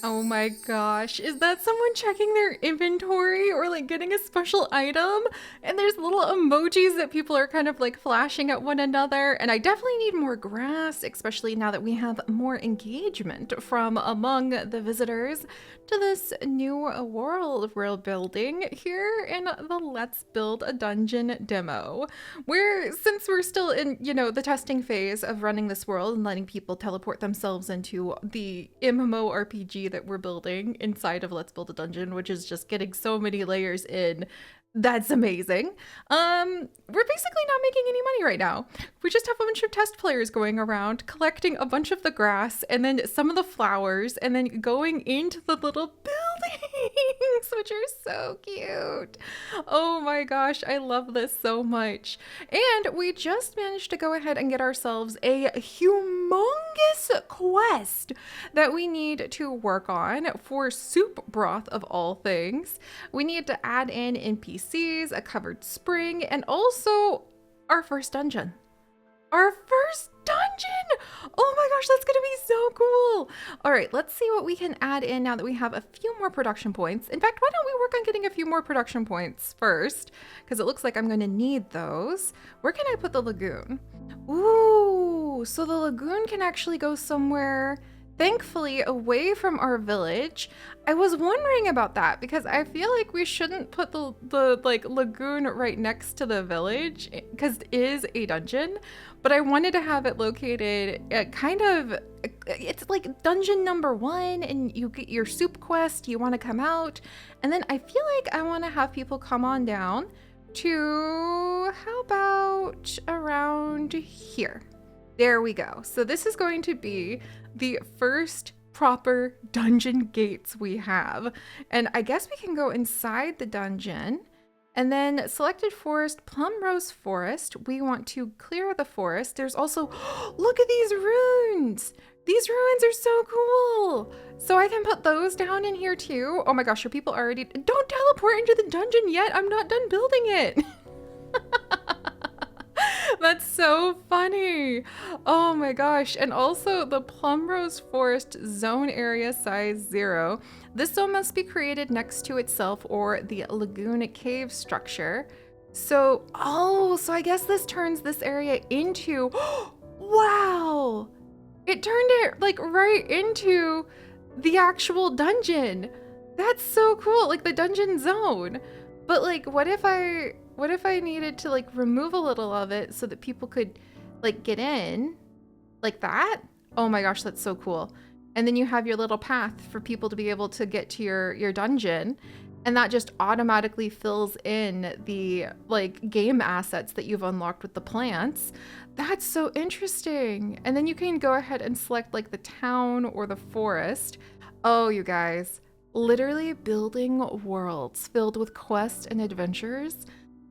Oh my gosh. Is that someone checking their inventory or like getting a special item? And there's little emojis that people are kind of like flashing at one another. And I definitely need more grass, especially now that we have more engagement from among the visitors to this new world we're building here in the Let's Build a Dungeon demo. Since we're still in, the testing phase of running this world and letting people teleport themselves into the MMORPG that we're building inside of Let's Build a Dungeon, which is just getting so many layers in. That's amazing. We're basically not making any money right now. We just have a bunch of test players going around, collecting a bunch of the grass and then some of the flowers, and then going into the little buildings, which are so cute. Oh my gosh, I love this so much. And we just managed to go ahead and get ourselves a humongous quest that we need to work on for soup broth of all things. We need to add in NPCs, a covered spring, and also our first dungeon. Our first dungeon! Oh my gosh, that's gonna be so cool! All right, let's see what we can add in now that we have a few more production points. In fact, why don't we work on getting a few more production points first? Because it looks like I'm gonna need those. Where can I put the lagoon? Ooh, so the lagoon can actually go somewhere, thankfully, away from our village. I was wondering about that because I feel like we shouldn't put the like lagoon right next to the village because it is a dungeon, but I wanted to have it located it's like dungeon number 1 and you get your soup quest, you want to come out, and then I feel like I want to have people come on down to, how about around here? There we go. So this is going to be the first proper dungeon gates we have. And I guess we can go inside the dungeon and then selected forest, Plum Rose Forest. We want to clear the forest. There's also, look at these runes. These ruins are so cool. So I can put those down in here too. Oh my gosh, are people already, don't teleport into the dungeon yet. I'm not done building it. That's so funny. Oh my gosh. And also the Plum Rose Forest zone area size 0. This zone must be created next to itself or the lagoon cave structure. So I guess this turns this area into, wow. It turned it like right into the actual dungeon. That's so cool. Like the dungeon zone. But like, what if I needed to like remove a little of it so that people could like get in like that? Oh my gosh, that's so cool. And then you have your little path for people to be able to get to your dungeon, and that just automatically fills in the like game assets that you've unlocked with the plants. That's so interesting. And then you can go ahead and select like the town or the forest. Oh, you guys, literally building worlds filled with quests and adventures.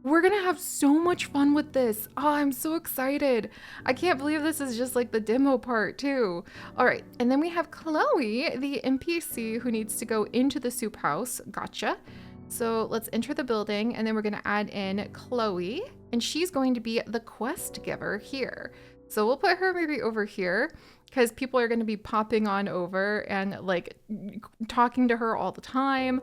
We're gonna have so much fun with this. Oh, I'm so excited. I can't believe this is just like the demo part too. All right, and then we have Chloe, the NPC who needs to go into the soup house. Gotcha. So let's enter the building, and then we're gonna add in Chloe, and she's going to be the quest giver here. So we'll put her maybe over here because people are going to be popping on over and like talking to her all the time.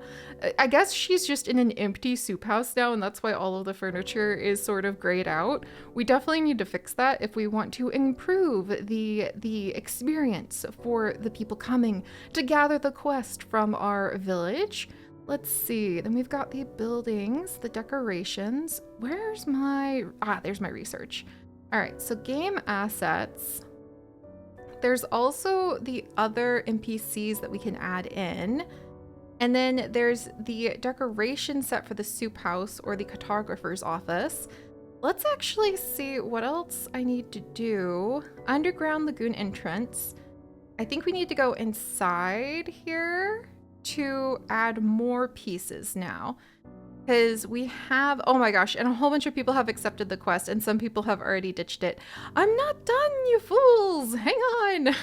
I guess she's just in an empty soup house now, and that's why all of the furniture is sort of grayed out. We definitely need to fix that if we want to improve the experience for the people coming to gather the quest from our village. Let's see. Then we've got the buildings, the decorations. There's my research. All right, so game assets. There's also the other NPCs that we can add in. And then there's the decoration set for the soup house or the cartographer's office. Let's actually see what else I need to do. Underground lagoon entrance. I think we need to go inside here to add more pieces now. Because we have, oh my gosh, and a whole bunch of people have accepted the quest, and some people have already ditched it. I'm not done, you fools! Hang on!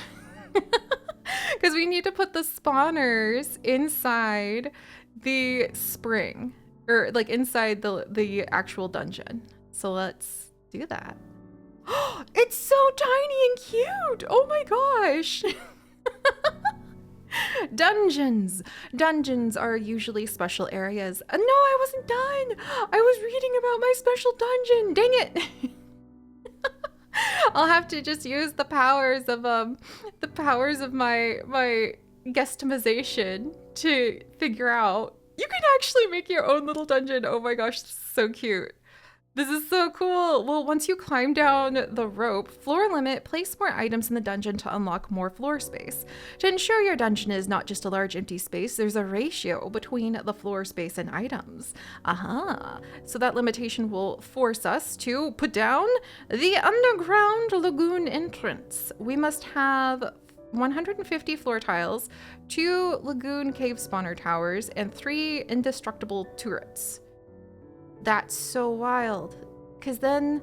Because we need to put the spawners inside the spring, or like inside the actual dungeon. So let's do that. It's so tiny and cute! Oh my gosh! Dungeons. Dungeons are usually special areas. No, I wasn't done. I was reading about my special dungeon. Dang it. I'll have to just use the powers of my guesstimization to figure out. You can actually make your own little dungeon. Oh my gosh, so cute. This is so cool. Well, once you climb down the rope, floor limit, place more items in the dungeon to unlock more floor space. To ensure your dungeon is not just a large empty space, there's a ratio between the floor space and items. Aha. So that limitation will force us to put down the underground lagoon entrance. We must have 150 floor tiles, 2 lagoon cave spawner towers, and 3 indestructible turrets. That's so wild, because then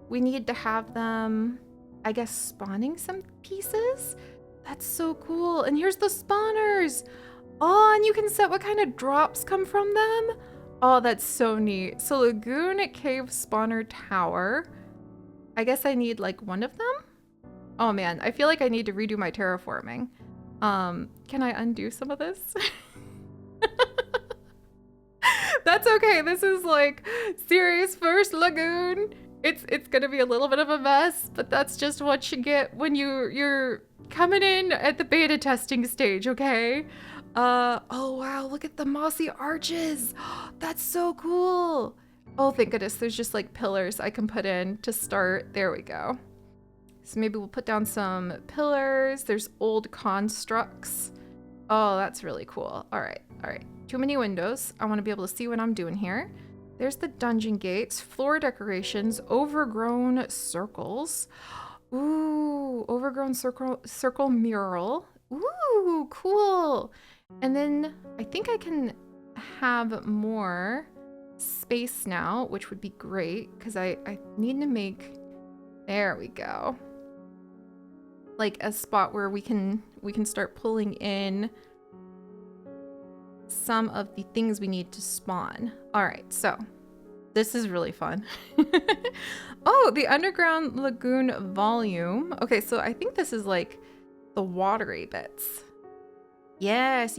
we need to have them, I guess, spawning some pieces. That's so cool. And here's the spawners. Oh, and you can set what kind of drops come from them. Oh, that's so neat. So lagoon cave spawner tower. I guess I need like one of them. Oh man, I feel like I need to redo my terraforming. Can I undo some of this? That's okay. This is like Seri's first lagoon. It's gonna be a little bit of a mess, but that's just what you get when you're coming in at the beta testing stage, okay? Oh wow, look at the mossy arches. That's so cool. Oh, thank goodness, there's just like pillars I can put in to start. There we go. So maybe we'll put down some pillars. There's old constructs. Oh, that's really cool. All right. Too many windows. I want to be able to see what I'm doing here. There's the dungeon gates, floor decorations, overgrown circles. Ooh, overgrown circle mural. Ooh, cool. And then I think I can have more space now, which would be great because I need to make, there we go, like a spot where we can start pulling in some of the things we need to spawn. All right, so this is really fun. Oh, the underground lagoon volume. Okay, so I think this is like the watery bits. Yes,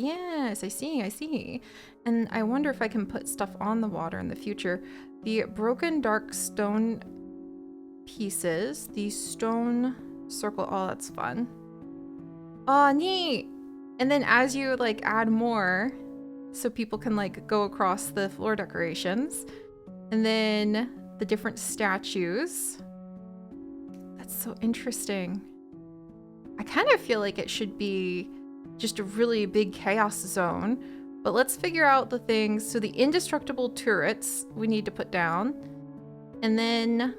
I see. And I wonder if I can put stuff on the water in the future. The broken dark stone pieces, the stone circle. Oh, that's fun. Oh, neat. And then as you like add more, so people can like go across the floor decorations, and then the different statues. That's so interesting. I kind of feel like it should be just a really big chaos zone, but let's figure out the things. So the indestructible turrets we need to put down, and then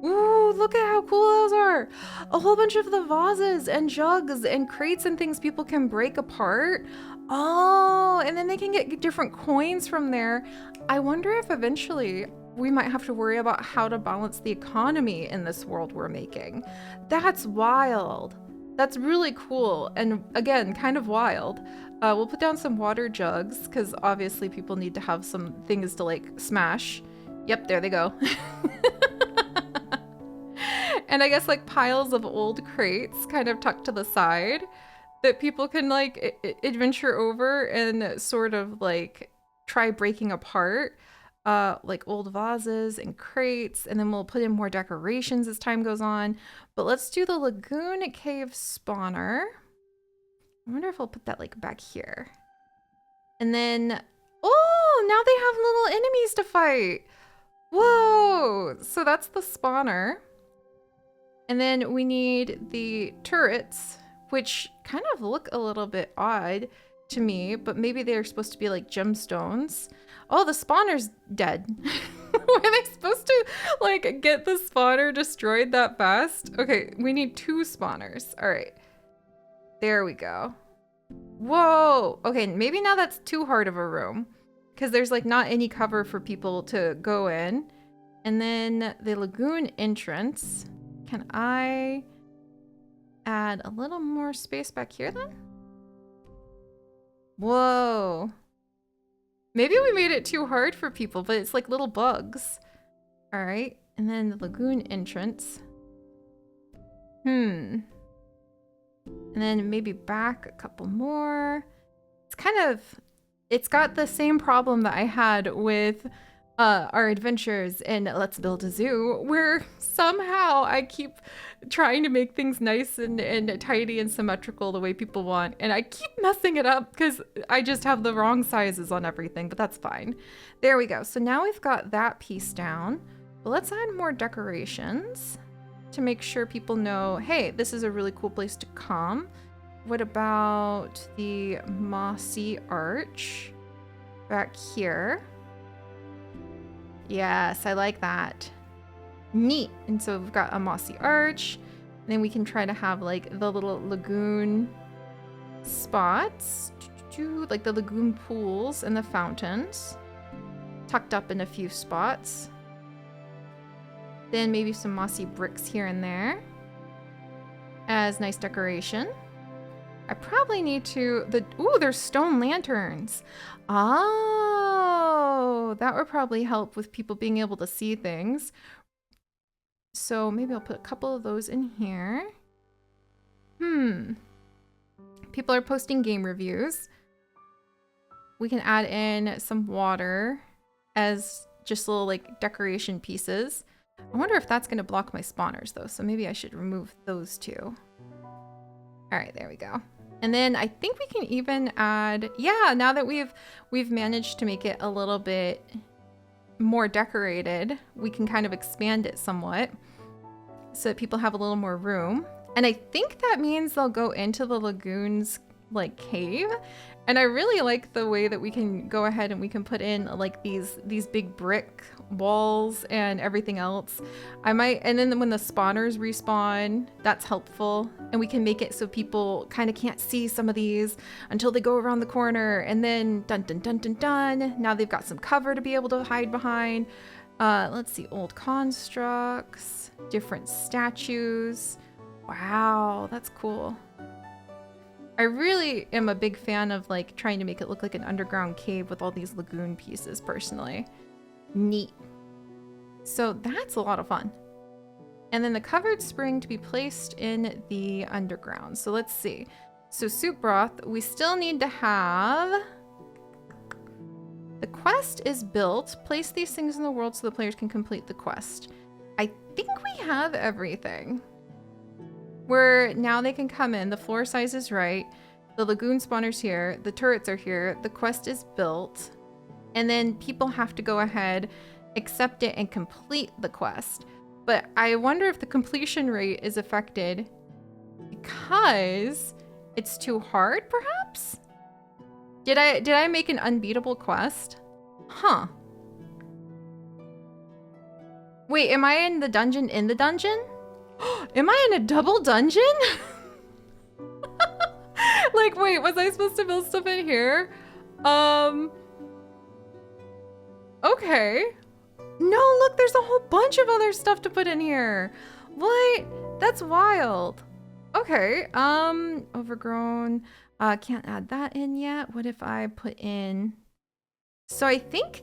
ooh, look at how cool those are. A whole bunch of the vases and jugs and crates and things people can break apart. Oh, and then they can get different coins from there. I wonder if eventually we might have to worry about how to balance the economy in this world we're making. That's wild. That's really cool. And again, kind of wild. We'll put down some water jugs because obviously people need to have some things to like smash. Yep, there they go. And I guess like piles of old crates kind of tucked to the side that people can like adventure over and sort of like try breaking apart, like old vases and crates, and then we'll put in more decorations as time goes on. But let's do the lagoon cave spawner. I wonder if I'll put that like back here. And then, oh, now they have little enemies to fight. Whoa, so that's the spawner. And then we need the turrets, which kind of look a little bit odd to me, but maybe they're supposed to be like gemstones. Oh, the spawner's dead. Were they supposed to like get the spawner destroyed that fast? Okay, we need 2 spawners. All right, there we go. Whoa, okay, maybe now that's too hard of a room because there's like not any cover for people to go in. And then the lagoon entrance. Can I add a little more space back here then? Whoa. Maybe we made it too hard for people, but it's like little bugs. All right, and then the lagoon entrance. And And then maybe back a couple more. It's got the same problem that I had with our adventures in Let's Build a Zoo, where somehow I keep trying to make things nice and tidy and symmetrical the way people want, and I keep messing it up because I just have the wrong sizes on everything, but that's fine. There we go. So now we've got that piece down, but let's add more decorations to make sure people know, hey, this is a really cool place to come. What about the mossy arch back here? Yes, I like that. Neat. And so we've got a mossy arch. And then we can try to have like the little lagoon spots, like the lagoon pools and the fountains tucked up in a few spots. Then maybe some mossy bricks here and there as nice decoration. I probably need to, ooh, there's stone lanterns. Oh, that would probably help with people being able to see things. So maybe I'll put a couple of those in here. People are posting game reviews. We can add in some water as just little like decoration pieces. I wonder if that's going to block my spawners though. So maybe I should remove those two. All right, there we go. And then I think we can even add, yeah, now that we've managed to make it a little bit more decorated, we can kind of expand it somewhat so that people have a little more room. And I think that means they'll go into the lagoon's like cave. And I really like the way that we can go ahead and we can put in like these big brick walls and everything else. And then when the spawners respawn, that's helpful. And we can make it so people kind of can't see some of these until they go around the corner. And then dun dun dun dun dun. Now they've got some cover to be able to hide behind. Let's see, old constructs, different statues. Wow, that's cool. I really am a big fan of like trying to make it look like an underground cave with all these lagoon pieces personally. Neat. So that's a lot of fun. And then the covered spring to be placed in the underground. So let's see. So soup broth, we still need to have... The quest is built. Place these things in the world so the players can complete the quest. I think we have everything. Where now they can come in, the floor size is right, the lagoon spawner's here, the turrets are here, the quest is built, and then people have to go ahead, accept it, and complete the quest. But I wonder if the completion rate is affected because it's too hard, perhaps? Did I make an unbeatable quest? Huh. Wait, am I in the dungeon in the dungeon? Am I in a double dungeon? Like, wait, was I supposed to build stuff in here? Okay. No, look, there's a whole bunch of other stuff to put in here. What? That's wild. Okay, overgrown. Can't add that in yet. What if I put in... So I think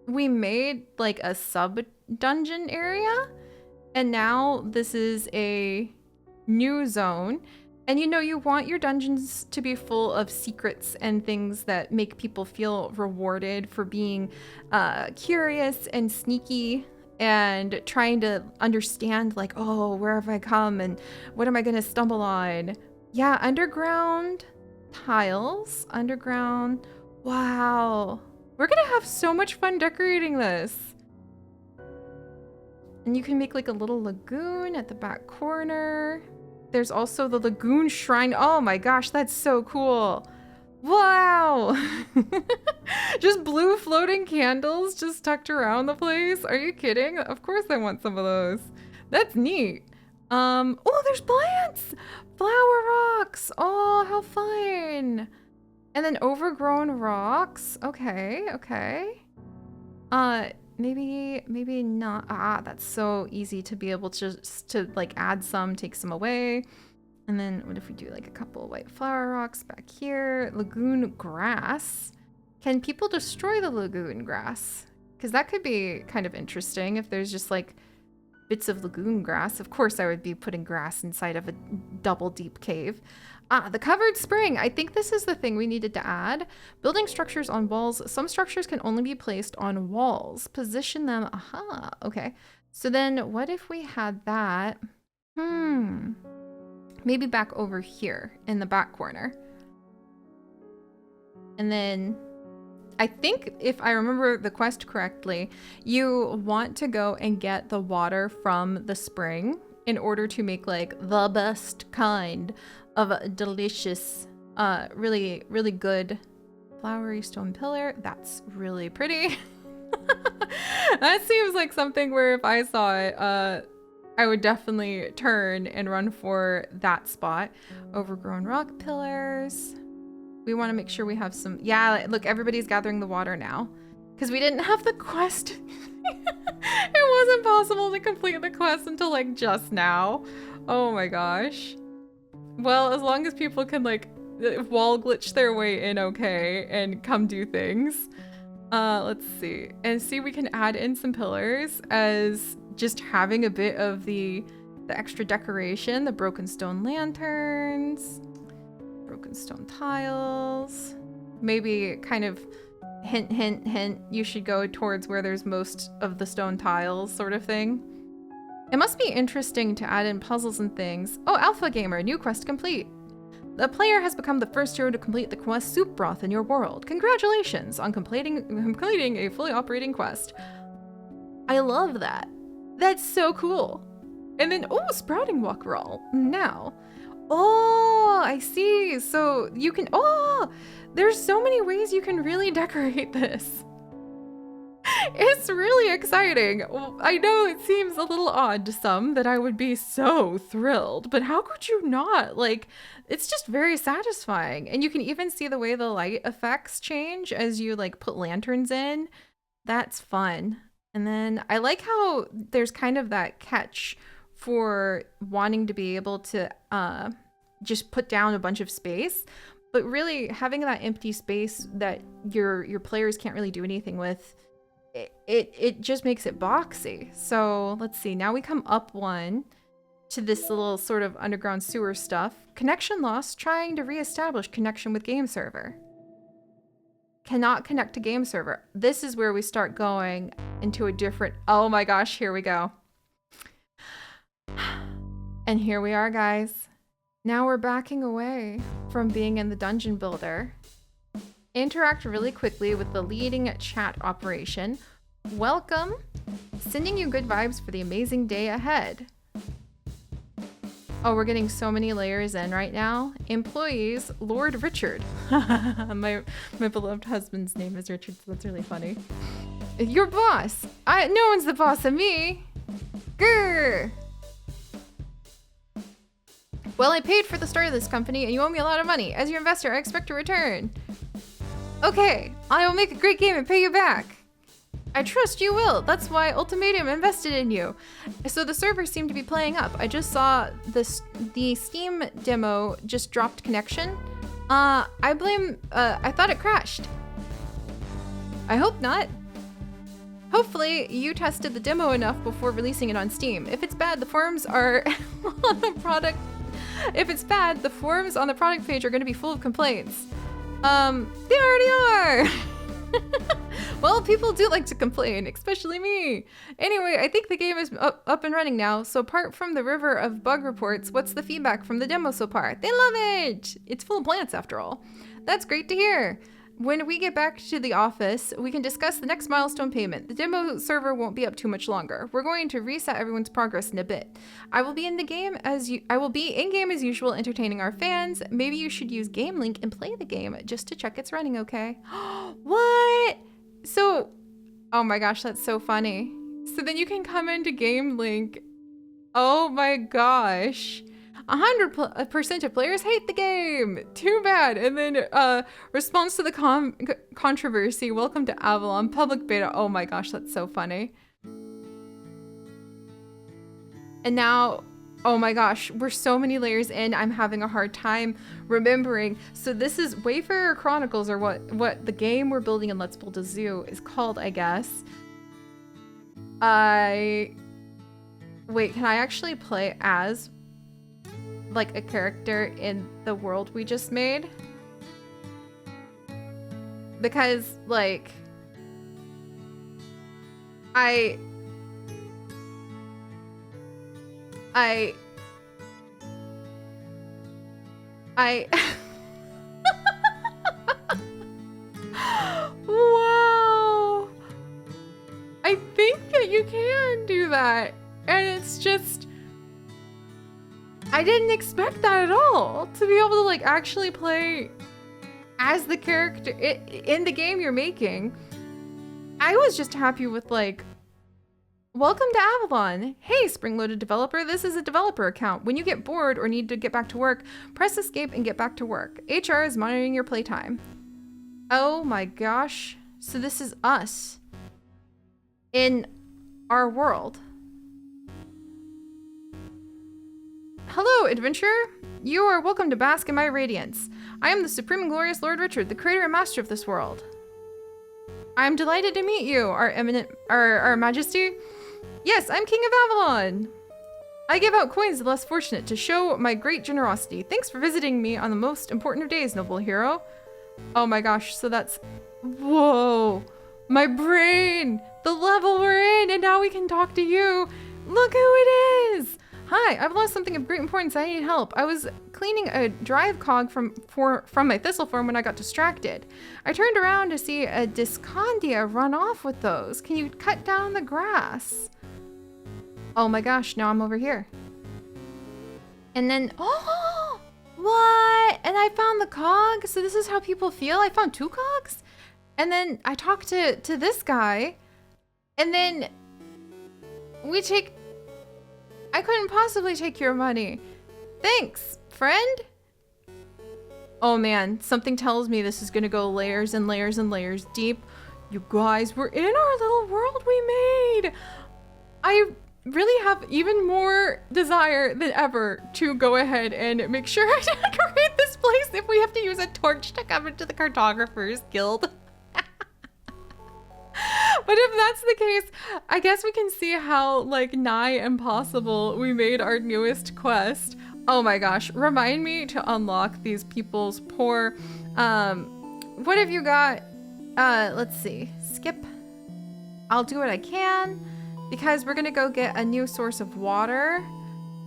we made like a sub-dungeon area. And now this is a new zone. And you know, you want your dungeons to be full of secrets and things that make people feel rewarded for being curious and sneaky and trying to understand like, oh, where have I come and what am I gonna stumble on? Yeah, underground tiles, underground. Wow. We're gonna have so much fun decorating this. And you can make like a little lagoon at the back corner. There's also the lagoon shrine. Oh my gosh, that's so cool. Wow. Just blue floating candles just tucked around the place. Are you kidding? Of course I want some of those. That's neat. Oh, there's plants. Flower rocks. Oh, how fun. And then overgrown rocks. Okay, okay. Maybe not. Ah, that's so easy to be able to just to like add some, take some away. And then what if we do like a couple of white flower rocks back here? Lagoon grass. Can people destroy the lagoon grass? Because that could be kind of interesting if there's just like bits of lagoon grass. Of course, I would be putting grass inside of a double deep cave. The covered spring. I think this is the thing we needed to add. Building structures on walls. Some structures can only be placed on walls. Position them. Aha. Okay. So then what if we had that? Maybe back over here in the back corner. And then I think if I remember the quest correctly, you want to go and get the water from the spring in order to make like the best kind of a delicious, really, really good flowery stone pillar. That's really pretty. That seems like something where if I saw it, I would definitely turn and run for that spot. Overgrown rock pillars. We want to make sure we have some, yeah, look, everybody's gathering the water now because we didn't have the quest. It wasn't possible to complete the quest until like just now. Oh my gosh. Well, as long as people can like wall glitch their way in okay and come do things. Let's see. And see, we can add in some pillars as just having a bit of the extra decoration, the broken stone lanterns, broken stone tiles. Maybe kind of hint, hint, hint, you should go towards where there's most of the stone tiles sort of thing. It must be interesting to add in puzzles and things. Oh, Alpha Gamer, new quest complete. The player has become the first hero to complete the quest Soup Broth in your world. Congratulations on completing a fully operating quest. I love that. That's so cool. And then, oh, Sprouting Walkerall. Now. Oh, I see. So you can, oh, there's so many ways you can really decorate this. It's really exciting. Well, I know it seems a little odd to some that I would be so thrilled, but how could you not? Like, it's just very satisfying. And you can even see the way the light effects change as you like put lanterns in. That's fun. And then I like how there's kind of that catch for wanting to be able to just put down a bunch of space, but really having that empty space that your players can't really do anything with, it just makes it boxy. So let's see, now we come up one to this little sort of underground sewer stuff. Connection lost, trying to reestablish connection with game server. Cannot connect to game server. This is where we start going into a different, oh my gosh, here we go. And here we are, guys. Now we're backing away from being in the dungeon builder. Interact really quickly with the leading chat operation. Welcome. Sending you good vibes for the amazing day ahead. Oh, we're getting so many layers in right now. Employees, Lord Richard. my beloved husband's name is Richard, so that's really funny. Your boss. No one's the boss of me. Grr. Well, I paid for the start of this company and you owe me a lot of money. As your investor, I expect a return. Okay, I will make a great game and pay you back. I trust you will. That's why Ultimatum invested in you. So the servers seem to be playing up. I just saw the Steam demo just dropped connection. I thought it crashed. I hope not. Hopefully you tested the demo enough before releasing it on Steam. If it's bad, the forums are on the product. If it's bad, the forums on the product page are going to be full of complaints. They already are. Well, people do like to complain, especially me. Anyway, I think the game is up and running now. So apart from the river of bug reports, what's the feedback from the demo so far? They love it. It's full of plants after all. That's great to hear. When we get back to the office, we can discuss the next milestone payment. The demo server won't be up too much longer. We're going to reset everyone's progress in a bit. I will be in game as usual, entertaining our fans. Maybe you should use Game Link and play the game just to check it's running okay. What? So, oh my gosh, that's so funny. So then you can come into Game Link. Oh my gosh. 100% of players hate the game. Too bad. And then response to the controversy. Welcome to Avalon public beta. Oh my gosh, that's so funny. And now, oh my gosh, we're so many layers in. I'm having a hard time remembering. So this is Wayfarer Chronicles, or what the game we're building in Let's Build a Zoo is called, I guess. Wait, can I actually play as like a character in the world we just made? Because like I wow. I think that you can do that. And it's just, I didn't expect that at all. To be able to like actually play as the character in the game you're making. I was just happy with like, welcome to Avalon. Hey, spring-loaded developer, this is a developer account. When you get bored or need to get back to work, press escape and get back to work. HR is monitoring your playtime. Oh my gosh. So this is us in our world. Hello, adventurer. You are welcome to bask in my radiance. I am the supreme and glorious Lord Richard, the creator and master of this world. I am delighted to meet you, our majesty. Yes, I'm King of Avalon. I give out coins to the less fortunate to show my great generosity. Thanks for visiting me on the most important of days, noble hero. Oh my gosh, so that's... Whoa. My brain. The level we're in, and now we can talk to you. Look who it is. Hi, I've lost something of great importance. I need help. I was cleaning a drive cog from my thistle farm when I got distracted. I turned around to see a Discondia run off with those. Can you cut down the grass? Oh my gosh, now I'm over here. And then, oh, what? And I found the cog. So this is how people feel. I found 2 cogs. And then I talked to this guy. And then I couldn't possibly take your money. Thanks, friend. Oh man, something tells me this is gonna go layers and layers and layers deep. You guys, we're in our little world we made. I really have even more desire than ever to go ahead and make sure I decorate this place if we have to use a torch to come into the Cartographers Guild. But if that's the case, I guess we can see how like nigh impossible we made our newest quest. Oh my gosh, remind me to unlock these people's poor, what have you got? Let's see, skip. I'll do what I can because we're gonna go get a new source of water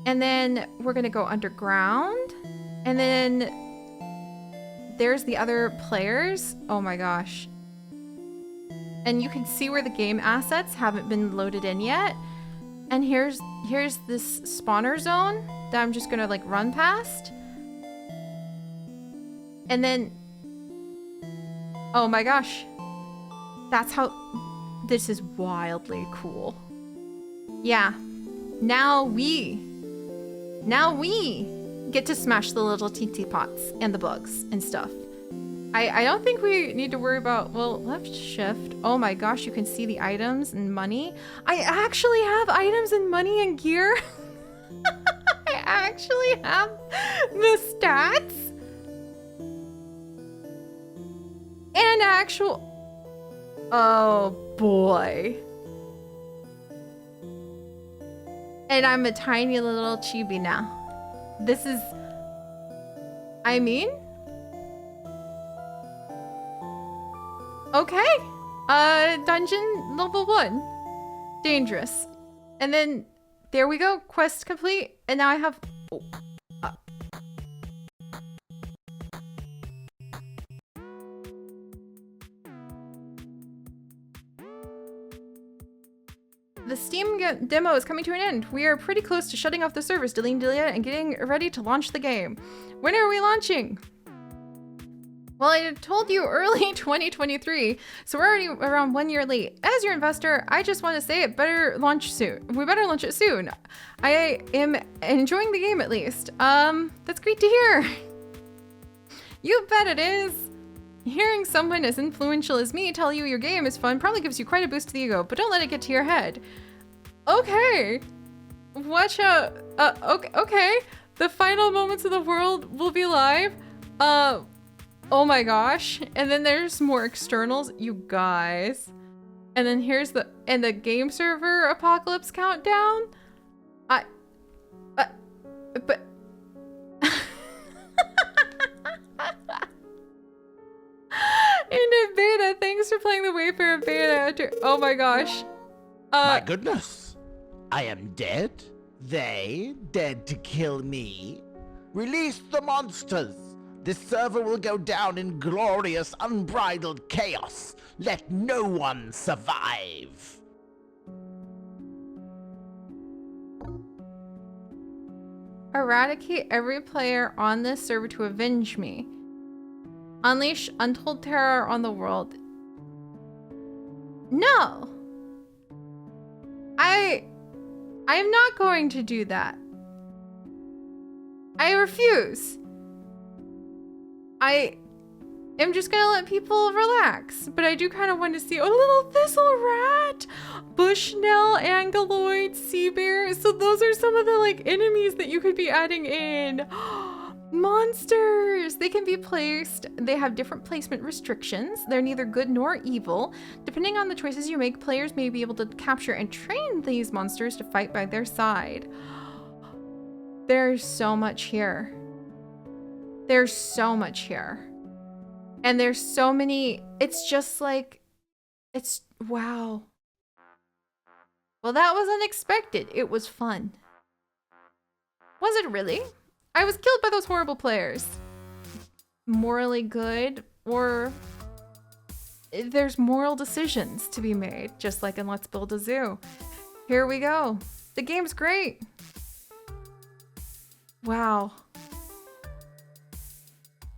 and then we're gonna go underground and then there's the other players. Oh my gosh. And you can see where the game assets haven't been loaded in yet. And here's this spawner zone that I'm just gonna like run past. And then, oh my gosh. That's how, this is wildly cool. Yeah, now we get to smash the little TT pots and the bugs and stuff. I don't think we need to worry about, well, left shift. Oh my gosh, you can see the items and money. I actually have items and money and gear. I actually have the stats. And actual, oh boy. And I'm a tiny little chibi now. This is, I mean, okay, dungeon level 1, dangerous. And then there we go, quest complete. And now I have, oh, the Steam demo is coming to an end. We are pretty close to shutting off the servers, deleting data, and getting ready to launch the game. When are we launching? Well, I told you early 2023, so we're already around 1 year late. As your investor, I just want to say it better launch soon. We better launch it soon. I am enjoying the game at least. That's great to hear. You bet it is. Hearing someone as influential as me tell you your game is fun probably gives you quite a boost to the ego, but don't let it get to your head. Okay. Watch out. Okay. The final moments of the world will be live. Oh my gosh. And then there's more externals, you guys. And then here's the game server apocalypse countdown. I, but. Into beta, thanks for playing the Wayfarer beta. Oh my gosh. My goodness. I am dead? They dead to kill me? Release the monsters! This server will go down in glorious, unbridled chaos. Let no one survive. Eradicate every player on this server to avenge me. Unleash untold terror on the world. No! I am not going to do that. I refuse. I am just gonna let people relax, but I do kind of want to see a little thistle rat, bushnell, angeloid, sea bear. So those are some of the like enemies that you could be adding in. Monsters! They can be placed. They have different placement restrictions. They're neither good nor evil. Depending on the choices you make, players may be able to capture and train these monsters to fight by their side. There's so much here. There's so much here. And there's so many, it's just like, it's, wow. Well, that was unexpected. It was fun. Was it really? I was killed by those horrible players. Morally good, or there's moral decisions to be made, just like in Let's Build a Zoo. Here we go. The game's great. Wow.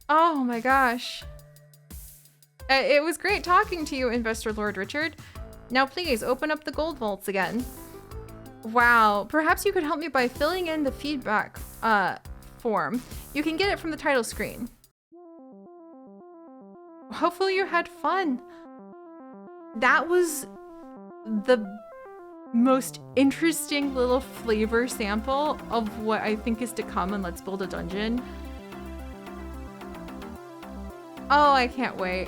Oh my gosh. It was great talking to you, Investor Lord Richard. Now please open up the gold vaults again. Wow. Perhaps you could help me by filling in the feedback form. You can get it from the title screen. Hopefully you had fun. That was the most interesting little flavor sample of what I think is to come in Let's Build a Dungeon. Oh, I can't wait.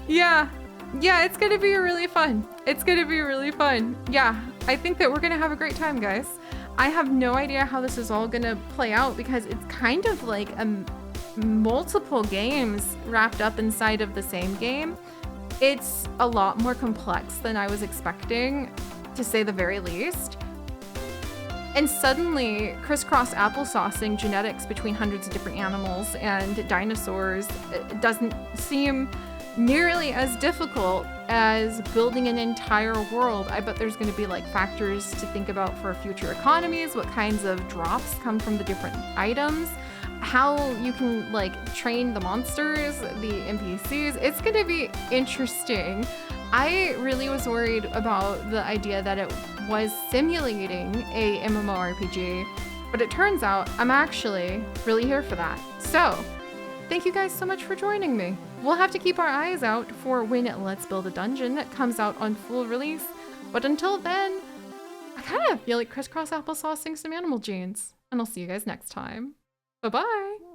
Yeah, it's gonna be really fun. It's gonna be really fun. Yeah, I think that we're gonna have a great time, guys. I have no idea how this is all gonna play out because it's kind of like multiple games wrapped up inside of the same game. It's a lot more complex than I was expecting, to say the very least. And suddenly, crisscross applesaucing genetics between hundreds of different animals and dinosaurs doesn't seem nearly as difficult as building an entire world. I bet there's going to be like factors to think about for future economies, what kinds of drops come from the different items, how you can like train the monsters, the NPCs. It's going to be interesting. I really was worried about the idea that it was simulating a MMORPG, but it turns out I'm actually really here for that. So, thank you guys so much for joining me. We'll have to keep our eyes out for when Let's Build a Dungeon comes out on full release, but until then, I kind of feel like crisscross applesaucing some animal genes, and I'll see you guys next time. Bye-bye!